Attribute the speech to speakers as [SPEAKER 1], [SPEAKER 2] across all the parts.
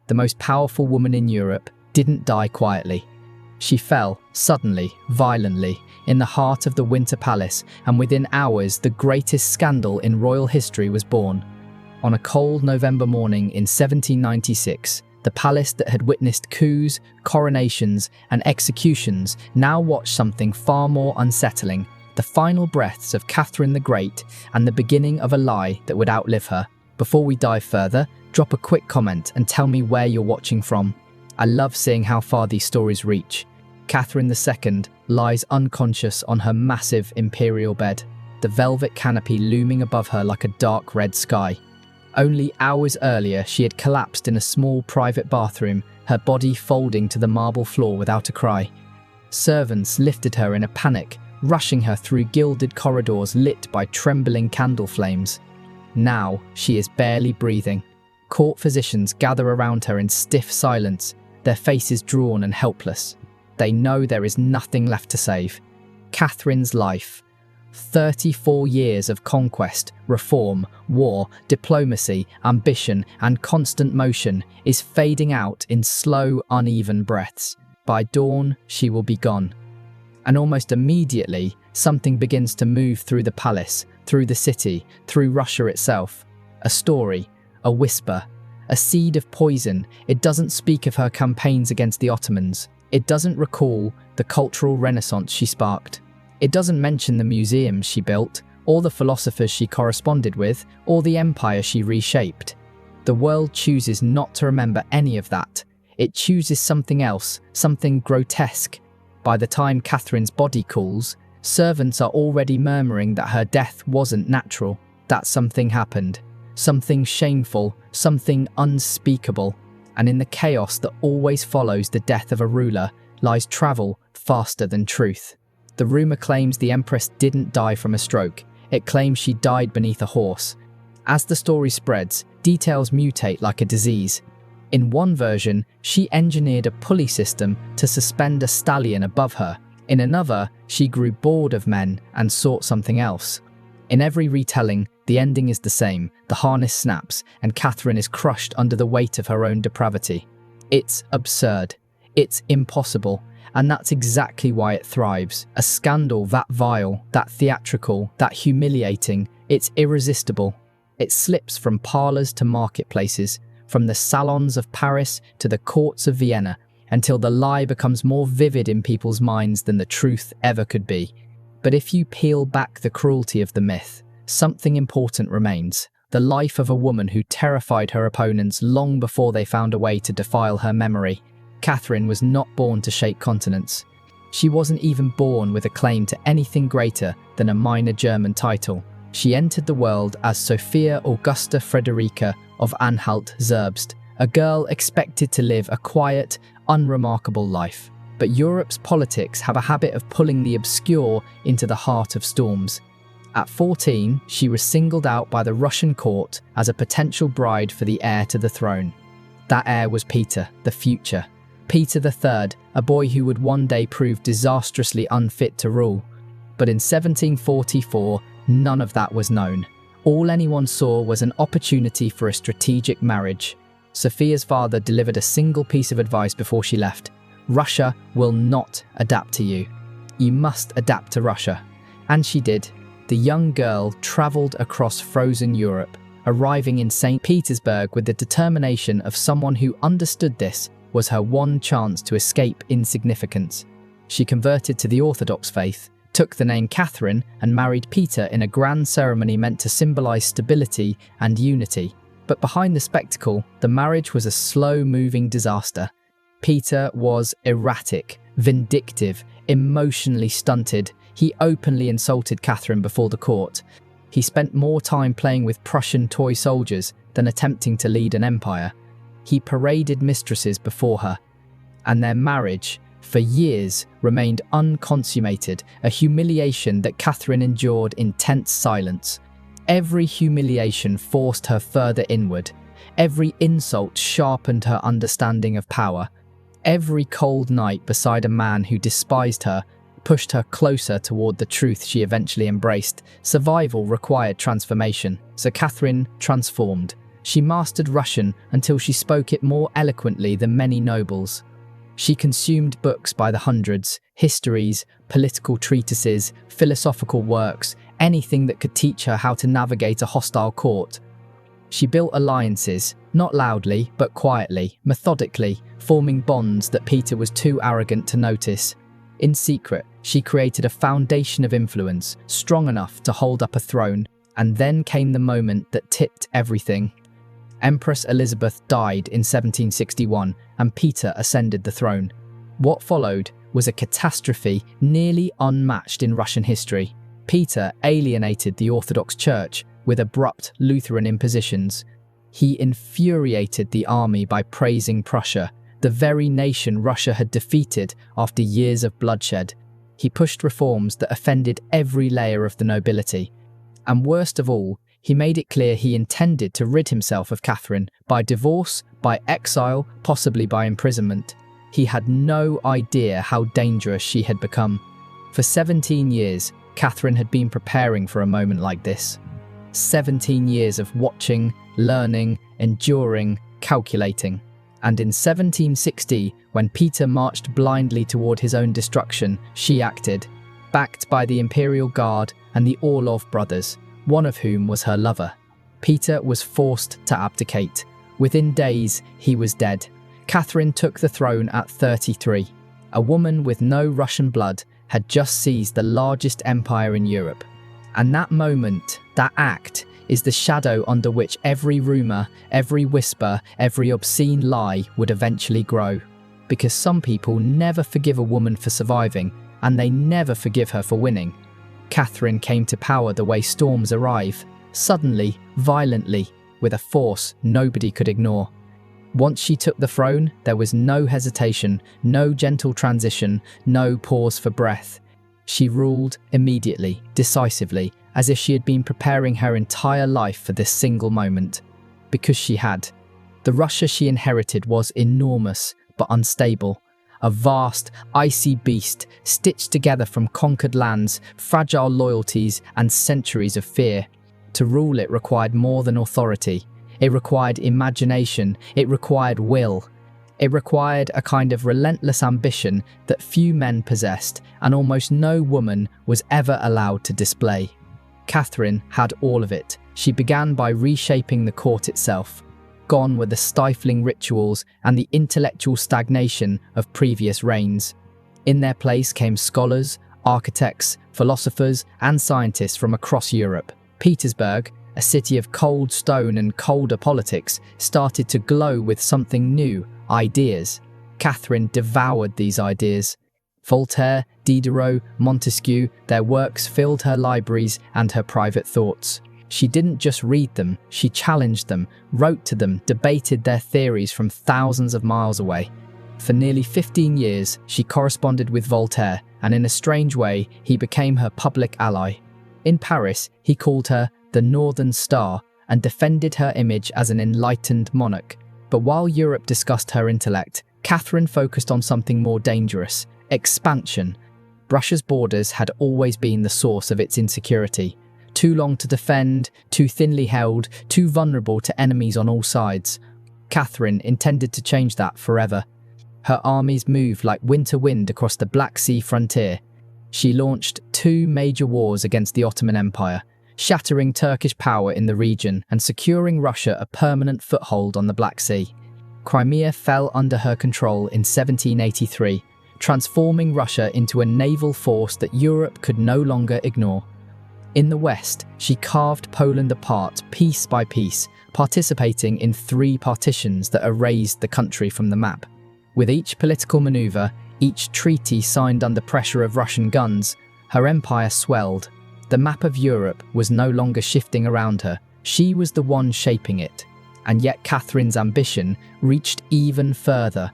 [SPEAKER 1] the most powerful woman in Europe, didn't die quietly. She fell, suddenly, violently, in the heart of the Winter Palace, and within hours the greatest scandal in royal history was born. On a cold November morning in 1796, the palace that had witnessed coups, coronations, and executions now watched something far more unsettling: the final breaths of Catherine the Great and the beginning of a lie that would outlive her. Before we dive further, drop a quick comment and tell me where you're watching from. I love seeing how far these stories reach. Catherine II lies unconscious on her massive imperial bed, the velvet canopy looming above her like a dark red sky. Only hours earlier, she had collapsed in a small private bathroom, her body folding to the marble floor without a cry. Servants lifted her in a panic, rushing her through gilded corridors lit by trembling candle flames. Now, she is barely breathing. Court physicians gather around her in stiff silence, their faces drawn and helpless. They know there is nothing left to save. Catherine's life, 34 years of conquest, reform, war, diplomacy, ambition, and constant motion, is fading out in slow, uneven breaths. By dawn, she will be gone. And almost immediately, something begins to move through the palace, through the city, through Russia itself. A story, a whisper, a seed of poison. It doesn't speak of her campaigns against the Ottomans. It doesn't recall the cultural renaissance she sparked. It doesn't mention the museums she built, or the philosophers she corresponded with, or the empire she reshaped. The world chooses not to remember any of that. It chooses something else, something grotesque. By the time Catherine's body cools, servants are already murmuring that her death wasn't natural, that something happened. Something shameful, something unspeakable. And in the chaos that always follows the death of a ruler lies travel faster than truth. The rumour claims the Empress didn't die from a stroke. It claims she died beneath a horse. As the story spreads, details mutate like a disease. In one version, she engineered a pulley system to suspend a stallion above her. In another, she grew bored of men and sought something else. In every retelling, the ending is the same. The harness snaps, and Catherine is crushed under the weight of her own depravity. It's absurd. It's impossible. And that's exactly why it thrives. A scandal that vile, that theatrical, that humiliating, it's irresistible. It slips from parlours to marketplaces, from the salons of Paris to the courts of Vienna, until the lie becomes more vivid in people's minds than the truth ever could be. But if you peel back the cruelty of the myth, something important remains: the life of a woman who terrified her opponents long before they found a way to defile her memory. Catherine was not born to shake continents. She wasn't even born with a claim to anything greater than a minor German title. She entered the world as Sophia Augusta Frederica of Anhalt-Zerbst, a girl expected to live a quiet, unremarkable life. But Europe's politics have a habit of pulling the obscure into the heart of storms. At 14, she was singled out by the Russian court as a potential bride for the heir to the throne. That heir was Peter, the future. Peter III, a boy who would one day prove disastrously unfit to rule. But in 1744, none of that was known. All anyone saw was an opportunity for a strategic marriage. Sophia's father delivered a single piece of advice before she left: Russia will not adapt to you. You must adapt to Russia. And she did. The young girl travelled across frozen Europe, arriving in St. Petersburg with the determination of someone who understood this was her one chance to escape insignificance. She converted to the Orthodox faith, took the name Catherine, and married Peter in a grand ceremony meant to symbolise stability and unity. But behind the spectacle, the marriage was a slow-moving disaster. Peter was erratic, vindictive, emotionally stunted. He openly insulted Catherine before the court. He spent more time playing with Prussian toy soldiers than attempting to lead an empire. He paraded mistresses before her, and their marriage, for years, remained unconsummated, a humiliation that Catherine endured in tense silence. Every humiliation forced her further inward. Every insult sharpened her understanding of power. Every cold night beside a man who despised her pushed her closer toward the truth she eventually embraced. Survival required transformation, so Catherine transformed. She mastered Russian until she spoke it more eloquently than many nobles. She consumed books by the hundreds, histories, political treatises, philosophical works, anything that could teach her how to navigate a hostile court. She built alliances, not loudly, but quietly, methodically, forming bonds that Peter was too arrogant to notice. In secret, she created a foundation of influence, strong enough to hold up a throne, and then came the moment that tipped everything. Empress Elizabeth died in 1761, and Peter ascended the throne. What followed was a catastrophe nearly unmatched in Russian history. Peter alienated the Orthodox Church with abrupt Lutheran impositions. He infuriated the army by praising Prussia, the very nation Russia had defeated after years of bloodshed. He pushed reforms that offended every layer of the nobility. And worst of all, he made it clear he intended to rid himself of Catherine by divorce, by exile, possibly by imprisonment. He had no idea how dangerous she had become. For 17 years, Catherine had been preparing for a moment like this. 17 years of watching, learning, enduring, calculating. And in 1760, when Peter marched blindly toward his own destruction, she acted, backed by the Imperial Guard and the Orlov brothers, one of whom was her lover. Peter was forced to abdicate. Within days, he was dead. Catherine took the throne at 33. A woman with no Russian blood had just seized the largest empire in Europe. And that moment, that act, is the shadow under which every rumour, every whisper, every obscene lie would eventually grow. Because some people never forgive a woman for surviving, and they never forgive her for winning. Catherine came to power the way storms arrive, suddenly, violently, with a force nobody could ignore. Once she took the throne, there was no hesitation, no gentle transition, no pause for breath. She ruled immediately, decisively, as if she had been preparing her entire life for this single moment. Because she had. The Russia she inherited was enormous, but unstable. A vast, icy beast, stitched together from conquered lands, fragile loyalties, and centuries of fear. To rule it required more than authority. It required imagination. It required will. It required a kind of relentless ambition that few men possessed, and almost no woman was ever allowed to display. Catherine had all of it. She began by reshaping the court itself. Gone were the stifling rituals and the intellectual stagnation of previous reigns. In their place came scholars, architects, philosophers, and scientists from across Europe. Petersburg, a city of cold stone and colder politics, started to glow with something new, ideas. Catherine devoured these ideas. Voltaire, Diderot, Montesquieu, their works filled her libraries and her private thoughts. She didn't just read them, she challenged them, wrote to them, debated their theories from thousands of miles away. For nearly 15 years, she corresponded with Voltaire, and in a strange way, he became her public ally. In Paris, he called her the Northern Star and defended her image as an enlightened monarch. But while Europe discussed her intellect, Catherine focused on something more dangerous: expansion. Russia's borders had always been the source of its insecurity. Too long to defend, too thinly held, too vulnerable to enemies on all sides. Catherine intended to change that forever. Her armies moved like winter wind across the Black Sea frontier. She launched 2 major wars against the Ottoman Empire, shattering Turkish power in the region and securing Russia a permanent foothold on the Black Sea. Crimea fell under her control in 1783, transforming Russia into a naval force that Europe could no longer ignore. In the West, she carved Poland apart piece by piece, participating in 3 partitions that erased the country from the map. With each political maneuver, each treaty signed under pressure of Russian guns, her empire swelled. The map of Europe was no longer shifting around her. She was the one shaping it. And yet Catherine's ambition reached even further.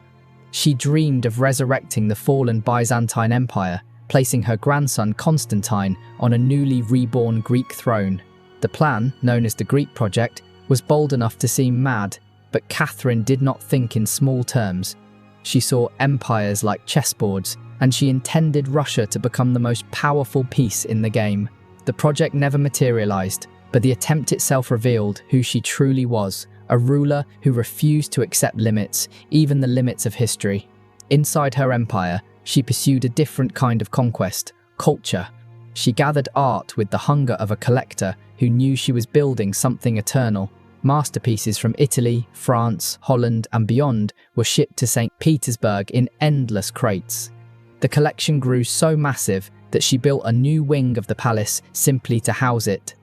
[SPEAKER 1] She dreamed of resurrecting the fallen Byzantine Empire, placing her grandson Constantine on a newly reborn Greek throne. The plan, known as the Greek Project, was bold enough to seem mad, but Catherine did not think in small terms. She saw empires like chessboards, and she intended Russia to become the most powerful piece in the game. The project never materialized, but the attempt itself revealed who she truly was: a ruler who refused to accept limits, even the limits of history. Inside her empire, she pursued a different kind of conquest, culture. She gathered art with the hunger of a collector who knew she was building something eternal. Masterpieces from Italy, France, Holland, and beyond were shipped to St. Petersburg in endless crates. The collection grew so massive that she built a new wing of the palace simply to house it.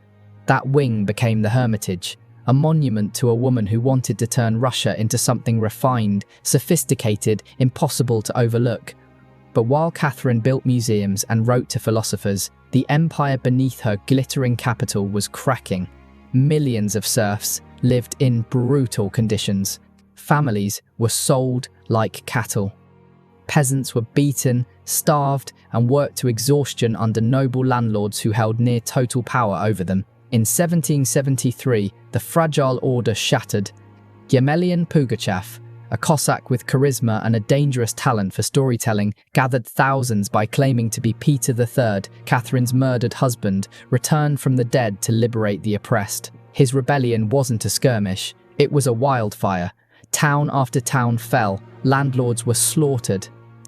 [SPEAKER 1] That wing became the Hermitage, a monument to a woman who wanted to turn Russia into something refined, sophisticated, impossible to overlook. But while Catherine built museums and wrote to philosophers, the empire beneath her glittering capital was cracking. Millions of serfs lived in brutal conditions. Families were sold like cattle. Peasants were beaten, starved, and worked to exhaustion under noble landlords who held near total power over them. In 1773, the fragile order shattered. Yemelyan Pugachev, a Cossack with charisma and a dangerous talent for storytelling, gathered thousands by claiming to be Peter III, Catherine's murdered husband, returned from the dead to liberate the oppressed. His rebellion wasn't a skirmish, it was a wildfire. Town after town fell, landlords were slaughtered.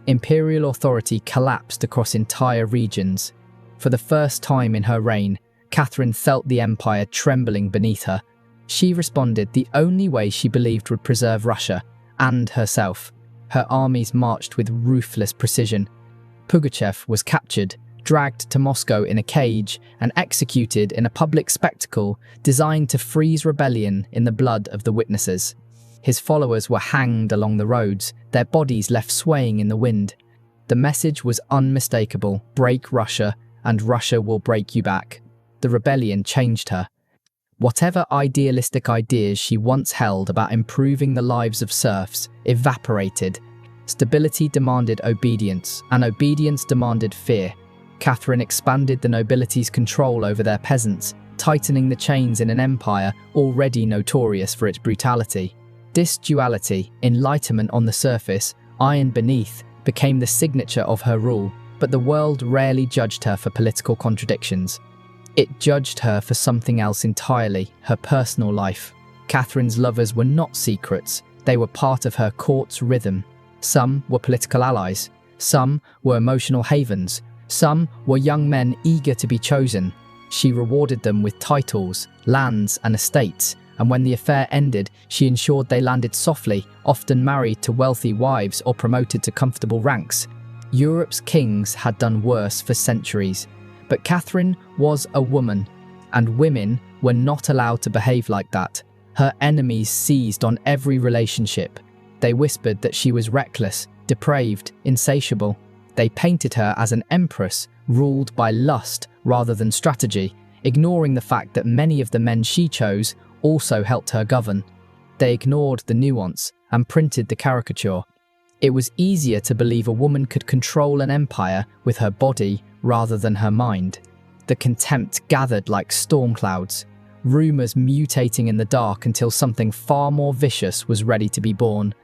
[SPEAKER 1] Imperial authority collapsed across entire regions. For the first time in her reign, Catherine felt the empire trembling beneath her. She responded the only way she believed would preserve Russia and herself. Her armies marched with ruthless precision. Pugachev was captured, dragged to Moscow in a cage, and executed in a public spectacle designed to freeze rebellion in the blood of the witnesses. His followers were hanged along the roads, their bodies left swaying in the wind. The message was unmistakable: break Russia, and Russia will break you back. The rebellion changed her. Whatever idealistic ideas she once held about improving the lives of serfs evaporated. Stability demanded obedience, and obedience demanded fear. Catherine expanded the nobility's control over their peasants, tightening the chains in an empire already notorious for its brutality. This duality, enlightenment on the surface, iron beneath, became the signature of her rule, but the world rarely judged her for political contradictions. It judged her for something else entirely: her personal life. Catherine's lovers were not secrets, they were part of her court's rhythm. Some were political allies, some were emotional havens, some were young men eager to be chosen. She rewarded them with titles, lands, and estates, and when the affair ended, she ensured they landed softly, often married to wealthy wives or promoted to comfortable ranks. Europe's kings had done worse for centuries. But Catherine was a woman, and women were not allowed to behave like that. Her enemies seized on every relationship. They whispered that she was reckless, depraved, insatiable. They painted her as an empress, ruled by lust rather than strategy, ignoring the fact that many of the men she chose also helped her govern. They ignored the nuance and printed the caricature. It was easier to believe a woman could control an empire with her body rather than her mind. The contempt gathered like storm clouds, rumours mutating in the dark until something far more vicious was ready to be born.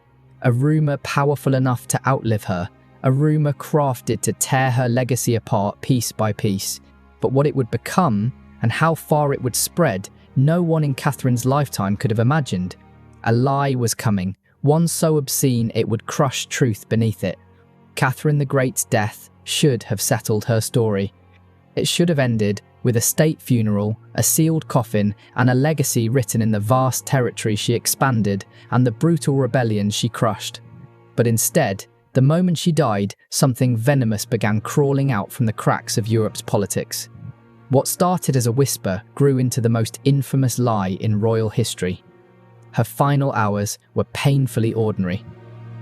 [SPEAKER 1] A rumour powerful enough to outlive her, a rumour crafted to tear her legacy apart piece by piece. But what it would become, and how far it would spread, no one in Catherine's lifetime could have imagined. A lie was coming, one so obscene it would crush truth beneath it. Catherine the Great's death should have settled her story. It should have ended with a state funeral, a sealed coffin, and a legacy written in the vast territory she expanded and the brutal rebellions she crushed. But instead, the moment she died, something venomous began crawling out from the cracks of Europe's politics. What started as a whisper grew into the most infamous lie in royal history. Her final hours were painfully ordinary.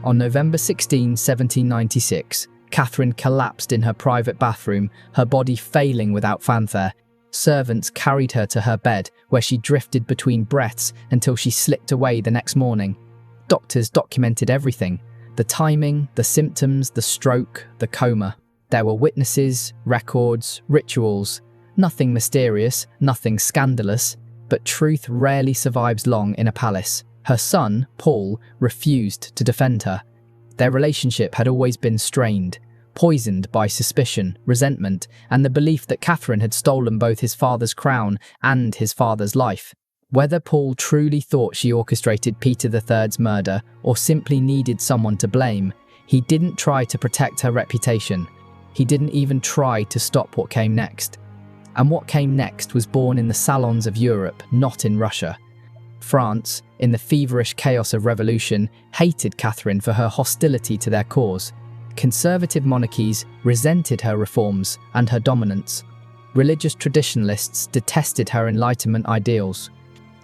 [SPEAKER 1] On November 16, 1796, Catherine collapsed in her private bathroom, her body failing without fanfare. Servants carried her to her bed, where she drifted between breaths until she slipped away the next morning. Doctors documented everything: the timing, the symptoms, the stroke, the coma. There were witnesses, records, rituals. Nothing mysterious, nothing scandalous, but truth rarely survives long in a palace. Her son, Paul, refused to defend her. Their relationship had always been strained, poisoned by suspicion, resentment, and the belief that Catherine had stolen both his father's crown and his father's life. Whether Paul truly thought she orchestrated Peter III's murder or simply needed someone to blame, he didn't try to protect her reputation. He didn't even try to stop what came next. And what came next was born in the salons of Europe, not in Russia. France, in the feverish chaos of revolution, hated Catherine for her hostility to their cause. Conservative monarchies resented her reforms and her dominance. Religious traditionalists detested her Enlightenment ideals.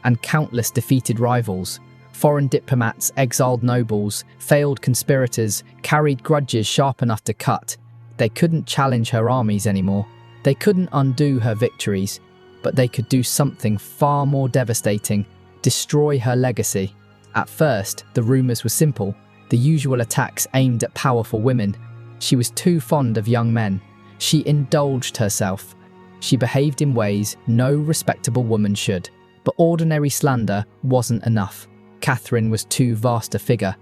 [SPEAKER 1] And countless defeated rivals, foreign diplomats, exiled nobles, failed conspirators, carried grudges sharp enough to cut. They couldn't challenge her armies anymore. They couldn't undo her victories, but they could do something far more devastating: destroy her legacy. At first, the rumours were simple, the usual attacks aimed at powerful women. She was too fond of young men. She indulged herself. She behaved in ways no respectable woman should. But ordinary slander wasn't enough. Catherine was too vast a figure.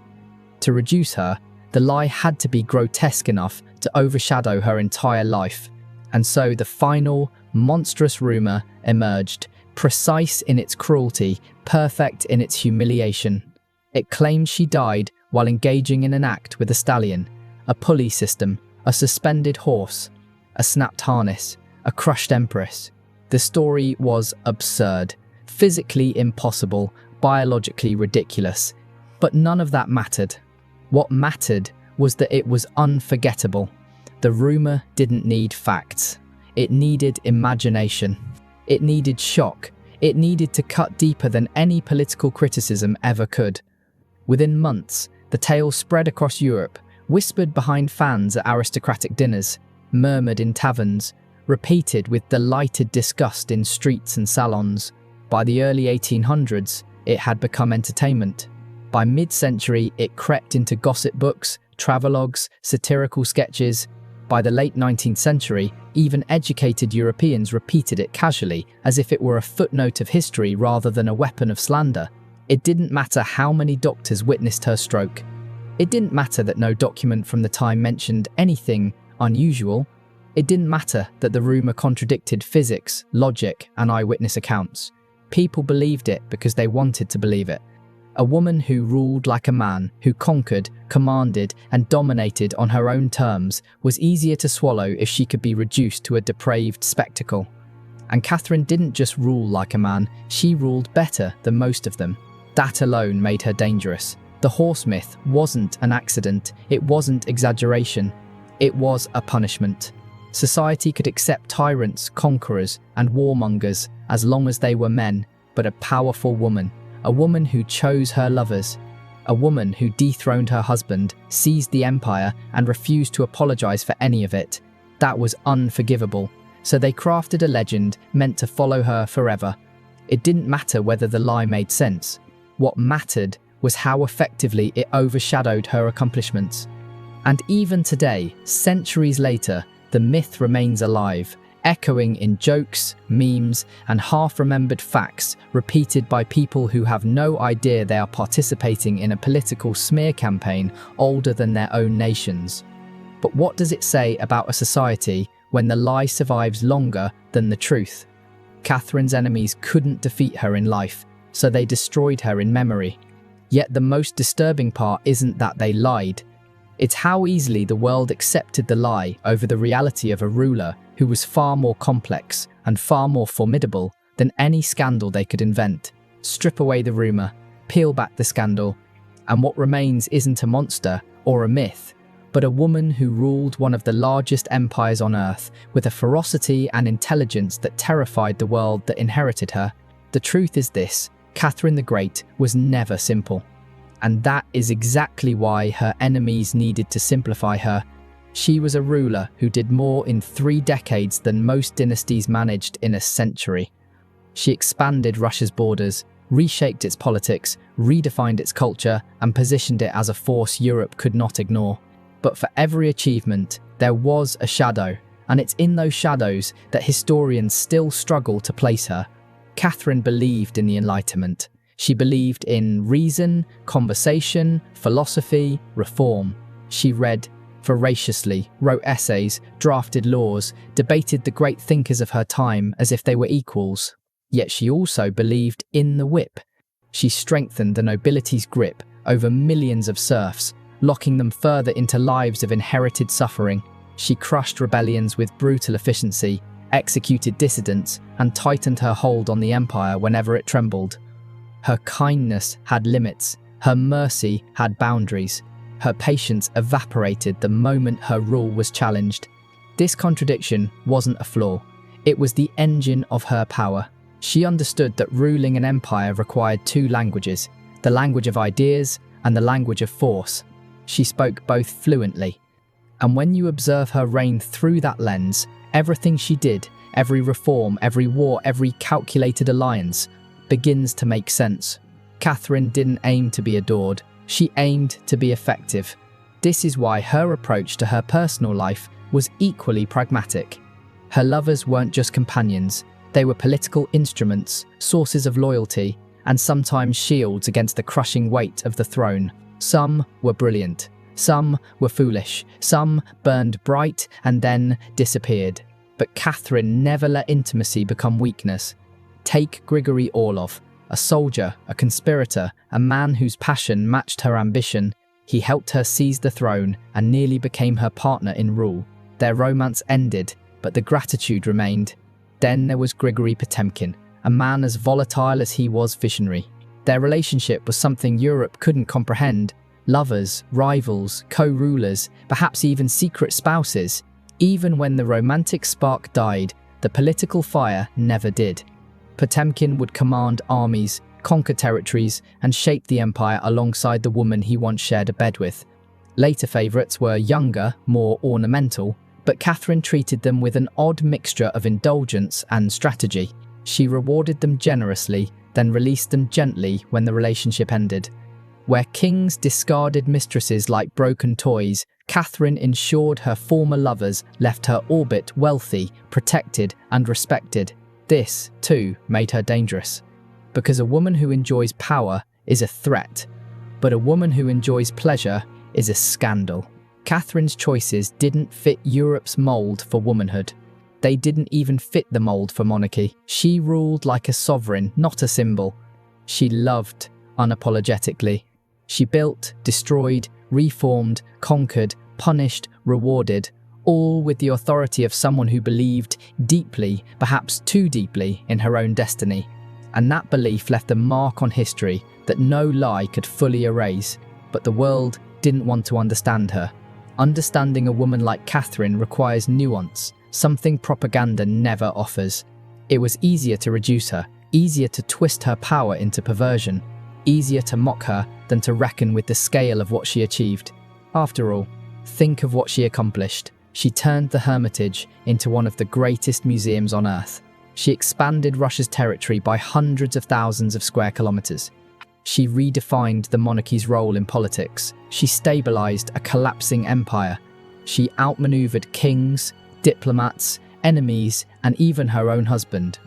[SPEAKER 1] To reduce her, the lie had to be grotesque enough to overshadow her entire life. And so the final, monstrous rumour emerged, precise in its cruelty, perfect in its humiliation. It claimed she died while engaging in an act with a stallion, a pulley system, a suspended horse, a snapped harness, a crushed empress. The story was absurd. Physically impossible, biologically ridiculous. But none of that mattered. What mattered was that it was unforgettable. The rumour didn't need facts. It needed imagination. It needed shock. It needed to cut deeper than any political criticism ever could. Within months, the tale spread across Europe, whispered behind fans at aristocratic dinners, murmured in taverns, repeated with delighted disgust in streets and salons. By the early 1800s, it had become entertainment. By mid-century, it crept into gossip books, travelogues, satirical sketches. By the late 19th century, even educated Europeans repeated it casually, as if it were a footnote of history rather than a weapon of slander. It didn't matter how many doctors witnessed her stroke. It didn't matter that no document from the time mentioned anything unusual. It didn't matter that the rumour contradicted physics, logic, and eyewitness accounts. People believed it because they wanted to believe it. A woman who ruled like a man, who conquered, commanded, and dominated on her own terms, was easier to swallow if she could be reduced to a depraved spectacle. And Catherine didn't just rule like a man, she ruled better than most of them. That alone made her dangerous. The horse myth wasn't an accident, it wasn't exaggeration, it was a punishment. Society could accept tyrants, conquerors, and warmongers as long as they were men, but a powerful woman, a woman who chose her lovers, a woman who dethroned her husband, seized the empire, and refused to apologize for any of it. That was unforgivable, so they crafted a legend meant to follow her forever. It didn't matter whether the lie made sense. What mattered was how effectively it overshadowed her accomplishments. And even today, centuries later, the myth remains alive, echoing in jokes, memes, and half-remembered facts repeated by people who have no idea they are participating in a political smear campaign older than their own nations. But what does it say about a society when the lie survives longer than the truth? Catherine's enemies couldn't defeat her in life, so they destroyed her in memory. Yet the most disturbing part isn't that they lied. It's how easily the world accepted the lie over the reality of a ruler who was far more complex and far more formidable than any scandal they could invent. Strip away the rumour, peel back the scandal, and what remains isn't a monster or a myth, but a woman who ruled one of the largest empires on earth with a ferocity and intelligence that terrified the world that inherited her. The truth is this: Catherine the Great was never simple. And that is exactly why her enemies needed to simplify her. She was a ruler who did more in 3 decades than most dynasties managed in a century. She expanded Russia's borders, reshaped its politics, redefined its culture, and positioned it as a force Europe could not ignore. But for every achievement, there was a shadow, and it's in those shadows that historians still struggle to place her. Catherine believed in the Enlightenment. She believed in reason, conversation, philosophy, reform. She read voraciously, wrote essays, drafted laws, debated the great thinkers of her time as if they were equals. Yet she also believed in the whip. She strengthened the nobility's grip over millions of serfs, locking them further into lives of inherited suffering. She crushed rebellions with brutal efficiency, executed dissidents, and tightened her hold on the empire whenever it trembled. Her kindness had limits, her mercy had boundaries. Her patience evaporated the moment her rule was challenged. This contradiction wasn't a flaw. It was the engine of her power. She understood that ruling an empire required two languages, the language of ideas and the language of force. She spoke both fluently. And when you observe her reign through that lens, everything she did, every reform, every war, every calculated alliance, begins to make sense. Catherine didn't aim to be adored. She aimed to be effective. This is why her approach to her personal life was equally pragmatic. Her lovers weren't just companions. They were political instruments, sources of loyalty, and sometimes shields against the crushing weight of the throne. Some were brilliant. Some were foolish. Some burned bright and then disappeared. But Catherine never let intimacy become weakness. Take Grigory Orlov, a soldier, a conspirator, a man whose passion matched her ambition. He helped her seize the throne and nearly became her partner in rule. Their romance ended, but the gratitude remained. Then there was Grigory Potemkin, a man as volatile as he was visionary. Their relationship was something Europe couldn't comprehend. Lovers, rivals, co-rulers, perhaps even secret spouses. Even when the romantic spark died, the political fire never did. Potemkin would command armies, conquer territories, and shape the empire alongside the woman he once shared a bed with. Later favourites were younger, more ornamental, but Catherine treated them with an odd mixture of indulgence and strategy. She rewarded them generously, then released them gently when the relationship ended. Where kings discarded mistresses like broken toys, Catherine ensured her former lovers left her orbit wealthy, protected, and respected. This, too, made her dangerous. Because a woman who enjoys power is a threat, but a woman who enjoys pleasure is a scandal. Catherine's choices didn't fit Europe's mould for womanhood. They didn't even fit the mould for monarchy. She ruled like a sovereign, not a symbol. She loved unapologetically. She built, destroyed, reformed, conquered, punished, rewarded, all with the authority of someone who believed deeply, perhaps too deeply, in her own destiny. And that belief left a mark on history that no lie could fully erase. But the world didn't want to understand her. Understanding a woman like Catherine requires nuance, something propaganda never offers. It was easier to reduce her, easier to twist her power into perversion, easier to mock her than to reckon with the scale of what she achieved. After all, think of what she accomplished. She turned the Hermitage into one of the greatest museums on Earth. She expanded Russia's territory by hundreds of thousands of square kilometers. She redefined the monarchy's role in politics. She stabilized a collapsing empire. She outmaneuvered kings, diplomats, enemies, and even her own husband.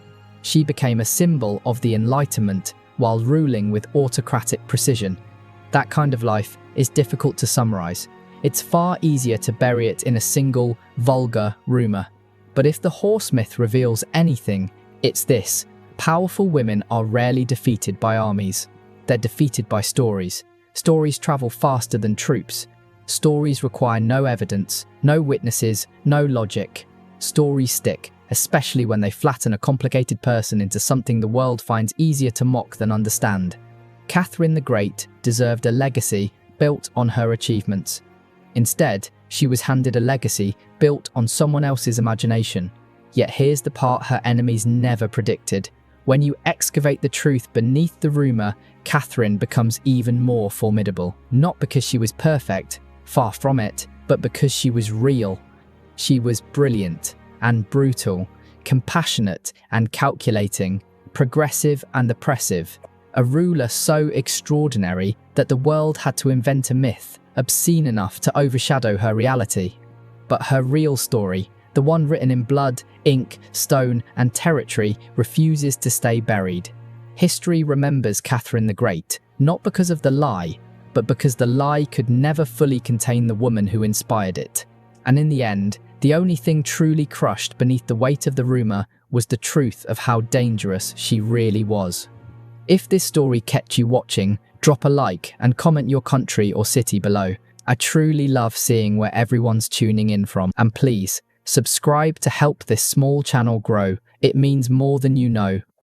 [SPEAKER 1] She became a symbol of the Enlightenment while ruling with autocratic precision. That kind of life is difficult to summarize. It's far easier to bury it in a single, vulgar rumor. But if the horse myth reveals anything, it's this: powerful women are rarely defeated by armies. They're defeated by stories. Stories travel faster than troops. Stories require no evidence, no witnesses, no logic. Stories stick, especially when they flatten a complicated person into something the world finds easier to mock than understand. Catherine the Great deserved a legacy built on her achievements. Instead, she was handed a legacy built on someone else's imagination. Yet here's the part her enemies never predicted. When you excavate the truth beneath the rumour, Catherine becomes even more formidable. Not because she was perfect, far from it, but because she was real. She was brilliant and brutal, compassionate and calculating, progressive and oppressive. A ruler so extraordinary that the world had to invent a myth obscene enough to overshadow her reality. But her real story, the one written in blood, ink, stone, and territory, refuses to stay buried. History remembers Catherine the Great, not because of the lie, but because the lie could never fully contain the woman who inspired it. And in the end, the only thing truly crushed beneath the weight of the rumour was the truth of how dangerous she really was. If this story kept you watching, drop a like and comment your country or city below. I truly love seeing where everyone's tuning in from. And please, subscribe to help this small channel grow. It means more than you know.